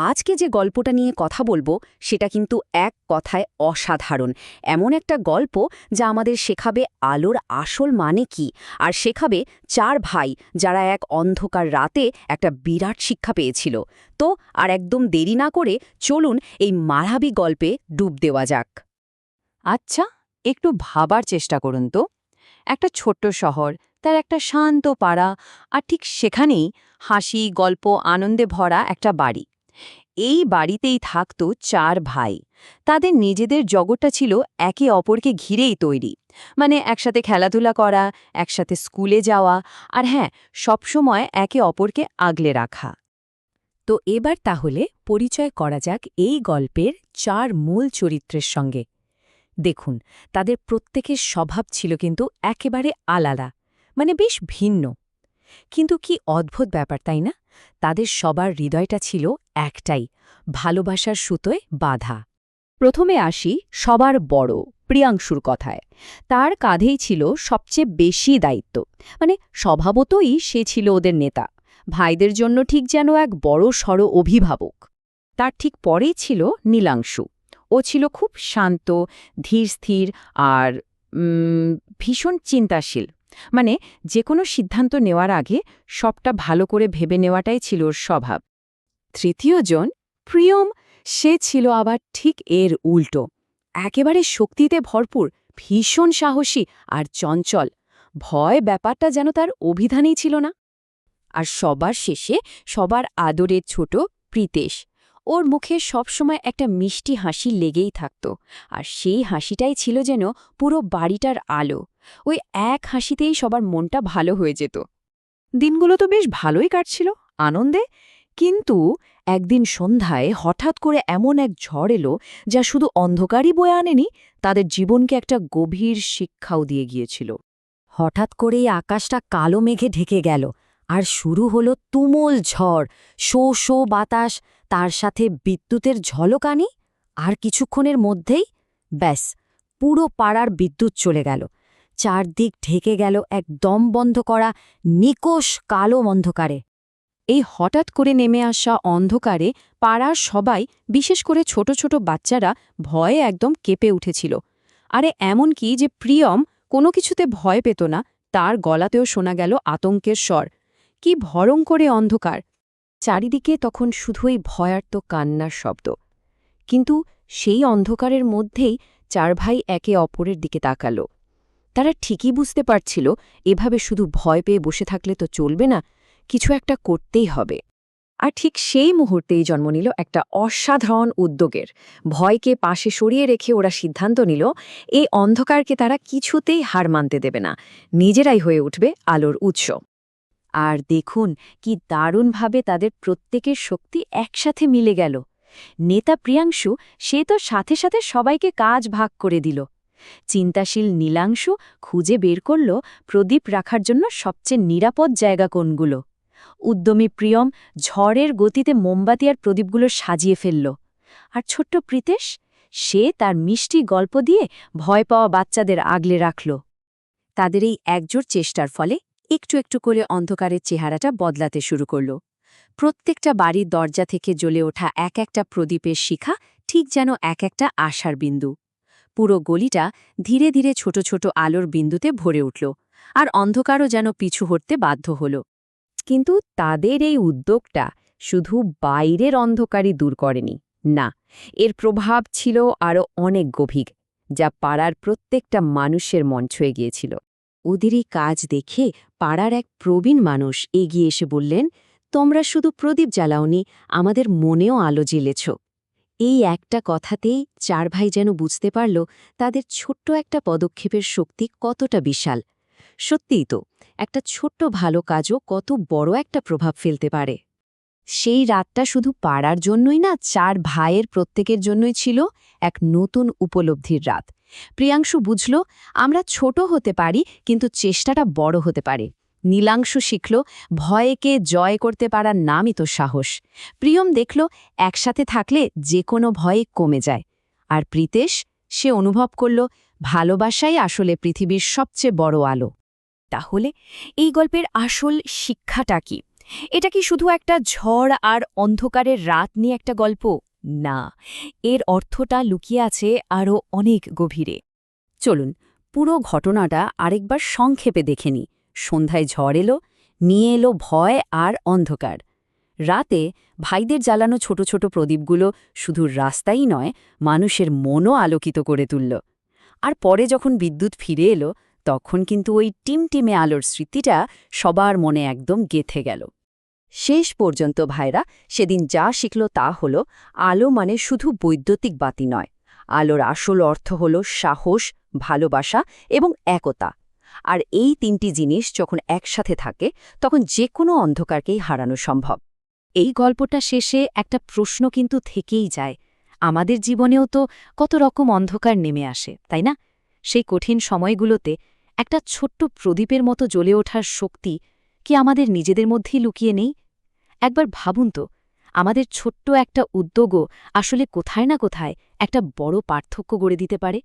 আজকে যে গল্পটা নিয়ে কথা বলবো সেটা কিন্তু এক কথায় অসাধারণ। এমন একটা গল্প যা আমাদের শেখাবে আলোর আসল মানে কি, আর শেখাবে চার ভাই যারা এক অন্ধকার রাতে একটা বিরাট শিক্ষা পেয়েছিল। তো আর একদম দেরি না করে চলুন এই মায়াবী গল্পে ডুব দেওয়া যাক। আচ্ছা, একটু ভাবার চেষ্টা করুন তো। একটা ছোট্ট শহর, তার একটা শান্ত পাড়া, আর ঠিক সেখানেই হাসি, গল্প, আনন্দে ভরা একটা বাড়ি। এই বাড়িতেই থাকতো চার ভাই। তাদের নিজেদের জগৎটা ছিল একে অপরকে ঘিরেই তৈরি। মানে একসাথে খেলাধুলা করা, একসাথে স্কুলে যাওয়া, আর হ্যাঁ, সবসময় একে অপরকে আগলে রাখা। তো এবার তাহলে পরিচয় করা যাক এই গল্পের চার মূল চরিত্রের সঙ্গে। দেখুন, তাদের প্রত্যেকের স্বভাব ছিল কিন্তু একেবারে আলাদা, মানে বেশ ভিন্ন। কিন্তু কি অদ্ভুত ব্যাপার, তাই না? তাদের সবার হৃদয়টা ছিল একটাই, ভালোবাসার সুতোয় বাঁধা। প্রথমে আসি সবার বড় প্রিয়াংশুর কথায়। তার কাঁধেই ছিল সবচেয়ে বেশি দায়িত্ব, মানে স্বভাবতই সে ছিল ওদের নেতা, ভাইদের জন্য ঠিক যেন এক বড় সড় অভিভাবক। তার ঠিক পরেই ছিল নীলাংশু। ও ছিল খুব শান্ত, ধীরস্থির আর ভীষণ চিন্তাশীল। মানে যে কোনো সিদ্ধান্ত নেওয়ার আগে সবটা ভালো করে ভেবে নেওয়াটাই ছিল ওর স্বভাব। তৃতীয় জন প্রিয়ম, সে ছিল আবার ঠিক এর উল্টো। একেবারে শক্তিতে ভরপুর, ভীষণ সাহসী আর চঞ্চল। ভয় ব্যাপারটা যেন তার অভিধানেই ছিল না। আর সবার শেষে সবার আদরের ছোট প্রীতেশ। ওর মুখে সবসময় একটা মিষ্টি হাসি লেগেই থাকত, আর সেই হাসিটাই ছিল যেন পুরো বাড়িটার আলো। ওই এক হাসিতেই সবার মনটা ভালো হয়ে যেত। দিনগুলো তো বেশ ভালোই কাটছিল, আনন্দে। কিন্তু একদিন সন্ধ্যায় হঠাৎ করে এমন এক ঝড় এলো যা শুধু অন্ধকারই বয়ে আনেনি, তাদের জীবনকে একটা গভীর শিক্ষাও দিয়ে গিয়েছিল। হঠাৎ করেই আকাশটা কালো মেঘে ঢেকে গেল, আর শুরু হলো তুমুল ঝড়, শো শো বাতাস, তার সাথে বিদ্যুতের ঝলকানি। আর কিছুক্ষণের মধ্যেই ব্যাস, পুরো পাড়ার বিদ্যুৎ চলে গেল। চারদিক ঢেকে গেল এক দম বন্ধ করা নিকোষ কালো অন্ধকারে। এই হঠাৎ করে নেমে আসা অন্ধকারে পাড়ার সবাই, বিশেষ করে ছোট ছোট বাচ্চারা, ভয়ে একদম কেঁপে উঠেছিল। আরে এমন কি যে প্রিয়ম কোনো কিছুতে ভয় পেত না, তার গলাতেও শোনা গেল আতঙ্কের স্বর। কি ভয়ঙ্কর অন্ধকার! চারিদিকে তখন শুধুই ভয়ার্ত কান্নার শব্দ। কিন্তু সেই অন্ধকারের মধ্যেই চার ভাই একে অপরের দিকে তাকালো। তারা ঠিকই বুঝতে পারছিল, এভাবে শুধু ভয় পেয়ে বসে থাকলে তো চলবে না, কিছু একটা করতেই হবে। আর ঠিক সেই মুহূর্তেই জন্ম নিল একটা অসাধারণ উদ্যোগের। ভয়কে পাশে সরিয়ে রেখে ওরা সিদ্ধান্ত নিল, এই অন্ধকারকে তারা কিছুতেই হার মানতে দেবে না, নিজেরাই হয়ে উঠবে আলোর উৎস। আর দেখুন কি দারুণভাবে তাদের প্রত্যেকের শক্তি একসাথে মিলে গেল। নেতা প্রিয়াংশু, সে তো সাথে সাথে সবাইকে কাজ ভাগ করে দিল। চিন্তাশীল নীলাংশু খুঁজে বের করল প্রদীপ রাখার জন্য সবচেয়ে নিরাপদ জায়গা কোনগুলো। উদ্যমী প্রিয়ম ঝড়ের গতিতে মোমবাতি আর প্রদীপগুলো সাজিয়ে ফেলল। আর ছোট্ট প্রীতেশ, সে তার মিষ্টি গল্প দিয়ে ভয় পাওয়া বাচ্চাদের আগলে রাখল। তাদের এই একজোট চেষ্টার ফলে একটু একটু করে অন্ধকারের চেহারাটা বদলাতে শুরু করল। প্রত্যেকটা বাড়ির দরজা থেকে জ্বলে ওঠা এক একটা প্রদীপের শিখা ঠিক যেন এক একটা আশার বিন্দু। পুরো গলিটা ধীরে ধীরে ছোট ছোট আলোর বিন্দুতে ভরে উঠল, আর অন্ধকারও যেন পিছু হটতে বাধ্য হল। কিন্তু তাদের এই উদ্যোগটা শুধু বাইরের অন্ধকারই দূর করেনি, না, এর প্রভাব ছিল আরও অনেক গভীর, যা পাড়ার প্রত্যেকটা মানুষের মন ছুঁয়ে গিয়েছিল। ওদের এই কাজ দেখে পাড়ার এক প্রবীণ মানুষ এগিয়ে এসে বললেন, তোমরা শুধু প্রদীপ জ্বালাওনি, আমাদের মনেও আলো জ্বেলেছ। এই একটা কথাতেই চার ভাই যেন বুঝতে পারল তাদের ছোট্ট একটা পদক্ষেপের শক্তি কতটা বিশাল। সত্যিই তো, একটা ছোট্ট ভালো কাজও কত বড় একটা প্রভাব ফেলতে পারে। সেই রাতটা শুধু পাড়ার জন্যই না, চার ভাইয়ের প্রত্যেকের জন্যই ছিল এক নতুন উপলব্ধির রাত। প্রিয়াংশু বুঝল, আমরা ছোট হতে পারি, কিন্তু চেষ্টাটা বড় হতে পারে। নীলাংশু শিখল, ভয়কে জয় করতে পারার নামই তো সাহস। প্রিয়ম দেখল, একসাথে থাকলে যে কোনো ভয়ে কমে যায়। আর প্রীতেশ, সে অনুভব করল, ভালোবাসাই আসলে পৃথিবীর সবচেয়ে বড় আলো। তাহলে এই গল্পের আসল শিক্ষাটা কি? এটা কি শুধু একটা ঝড় আর অন্ধকারের রাত নিয়ে একটা গল্প? না, এর অর্থটা লুকিয়ে আছে আরও অনেক গভীরে। চলুন পুরো ঘটনাটা আরেকবার সংক্ষেপে দেখে নিই। সন্ধ্যায় ঝড় এলো, নিয়ে এলো ভয় আর অন্ধকার। রাতে ভাইদের জ্বালানো ছোট ছোট প্রদীপগুলো শুধু রাস্তাই নয়, মানুষের মনও আলোকিত করে তুলল। আর পরে যখন বিদ্যুৎ ফিরে এলো, তখন কিন্তু ওই টিমটিমে আলোর স্মৃতিটা সবার মনে একদম গেঁথে গেল। শেষ পর্যন্ত ভাইরা সেদিন যা শিখল তা হল, আলো মানে শুধু বৈদ্যুতিক বাতি নয়, আলোর আসল অর্থ হল সাহস, ভালোবাসা এবং একতা। আর এই তিনটি জিনিস যখন একসাথে থাকে, তখন যে কোনো অন্ধকারকেই হারানো সম্ভব। এই গল্পটা শেষে একটা প্রশ্ন কিন্তু থেকেই যায়। আমাদের জীবনেও তো কত রকম অন্ধকার নেমে আসে, তাই না? সেই কঠিন সময়গুলোতে একটা ছোট্ট প্রদীপের মতো জ্বলে ওঠার শক্তি কি আমাদের নিজেদের মধ্যেই লুকিয়ে নেই? একবার ভাবুন তো, আমাদের ছোট্ট একটা উদ্যোগও আসলে কোথায় না কোথায় একটা বড় পার্থক্য গড়ে দিতে পারে।